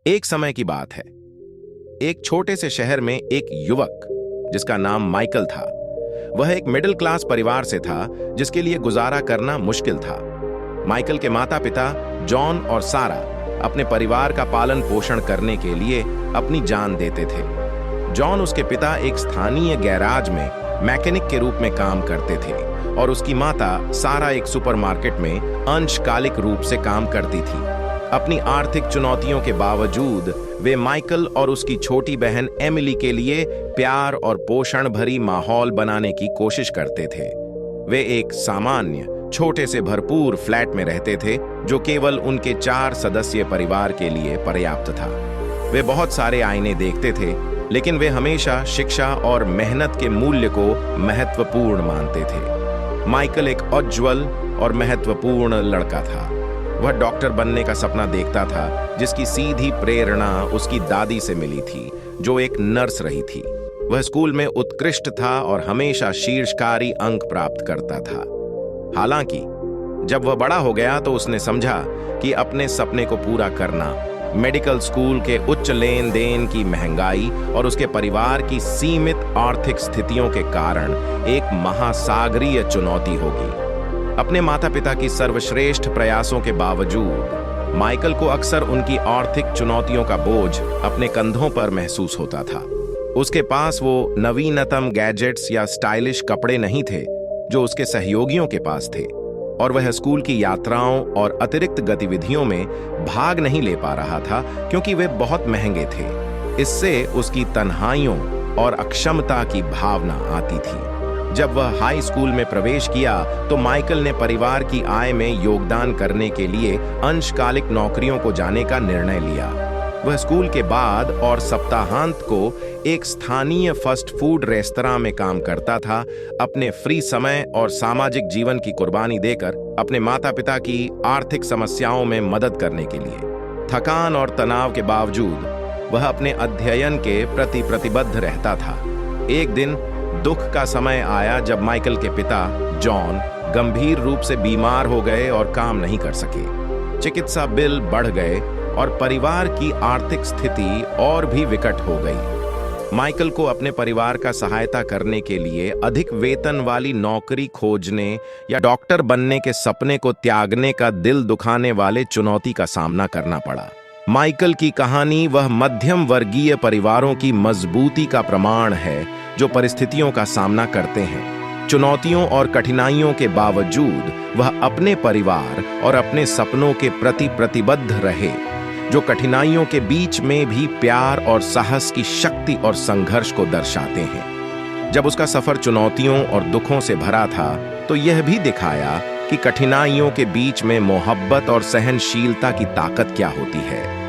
एक समय की बात है। एक छोटे से शहर में एक युवक जिसका नाम माइकल था। वह एक मिडिल क्लास परिवार से था जिसके लिए गुजारा करना मुश्किल था। माइकल के माता पिता जॉन और सारा अपने परिवार का पालन पोषण करने के लिए अपनी जान देते थे। जॉन, उसके पिता, एक स्थानीय गैराज में मैकेनिक के रूप में काम करते थे और उसकी माता सारा एक सुपरमार्केट में अंशकालिक रूप से काम करती थी। अपनी आर्थिक चुनौतियों के बावजूद वे माइकल और उसकी छोटी बहन एमिली के लिए प्यार और पोषण भरी माहौल बनाने की कोशिश करते थे। वे एक सामान्य छोटे से भरपूर फ्लैट में रहते थे जो केवल उनके 4 सदस्यीय परिवार के लिए पर्याप्त था। वे बहुत सारे आईने देखते थे, लेकिन वे हमेशा शिक्षा और मेहनत के मूल्य को महत्वपूर्ण मानते थे। माइकल एक उज्ज्वल और महत्वपूर्ण लड़का था। वह डॉक्टर बनने का सपना देखता था, जिसकी सीधी प्रेरणा उसकी दादी से मिली थी, जो एक नर्स रही थी। वह स्कूल में उत्कृष्ट था और हमेशा शीर्षकारी अंक प्राप्त करता था। हालांकि जब वह बड़ा हो गया तो उसने समझा कि अपने सपने को पूरा करना मेडिकल स्कूल के उच्च लेन देन की महंगाई और उसके परिवार की सीमित आर्थिक स्थितियों के कारण एक महासागरीय चुनौती होगी। अपने माता पिता की सर्वश्रेष्ठ प्रयासों के बावजूद माइकल को अक्सर उनकी आर्थिक चुनौतियों का बोझ अपने कंधों पर महसूस होता था। उसके पास वो नवीनतम गैजेट्स या स्टाइलिश कपड़े नहीं थे जो उसके सहयोगियों के पास थे, और वह स्कूल की यात्राओं और अतिरिक्त गतिविधियों में भाग नहीं ले पा रहा था क्योंकि वे बहुत महंगे थे। इससे उसकी तन्हाइयों और अक्षमता की भावना आती थी। जब वह हाई स्कूल में प्रवेश किया तो माइकल ने परिवार की आय में योगदान करने के लिए अंशकालिक नौकरियों को जाने का निर्णय लिया। वह स्कूल के बाद और सप्ताहांत को एक स्थानीय फास्ट फूड रेस्तरां में काम करता था, अपने फ्री समय और सामाजिक जीवन की कुर्बानी देकर अपने माता पिता की आर्थिक समस्याओं में मदद करने के लिए। थकान और तनाव के बावजूद वह अपने अध्ययन के प्रति प्रतिबद्ध रहता था। एक दिन दुख का समय आया जब माइकल के पिता जॉन गंभीर रूप से बीमार हो गए और काम नहीं कर सके। चिकित्सा बिल बढ़ गए और परिवार की आर्थिक स्थिति और भी विकट हो गई। माइकल को अपने परिवार का सहायता करने के लिए अधिक वेतन वाली नौकरी खोजने या डॉक्टर बनने के सपने को त्यागने का दिल दुखाने वाले चुनौती का सामना करना पड़ा। माइकल की कहानी वह मध्यम वर्गीय परिवारों की मजबूती का प्रमाण है जो परिस्थितियों का सामना करते हैं। चुनौतियों और कठिनाइयों के बावजूद वह अपने परिवार और अपने सपनों के प्रति प्रतिबद्ध रहे, जो कठिनाइयों के बीच में भी प्यार और साहस की शक्ति और संघर्ष को दर्शाते हैं। जब उसका सफर चुनौतियों और दुखों से भरा था तो यह भी दिखाया कि कठिनाइयों के बीच में मोहब्बत और सहनशीलता की ताकत क्या होती है।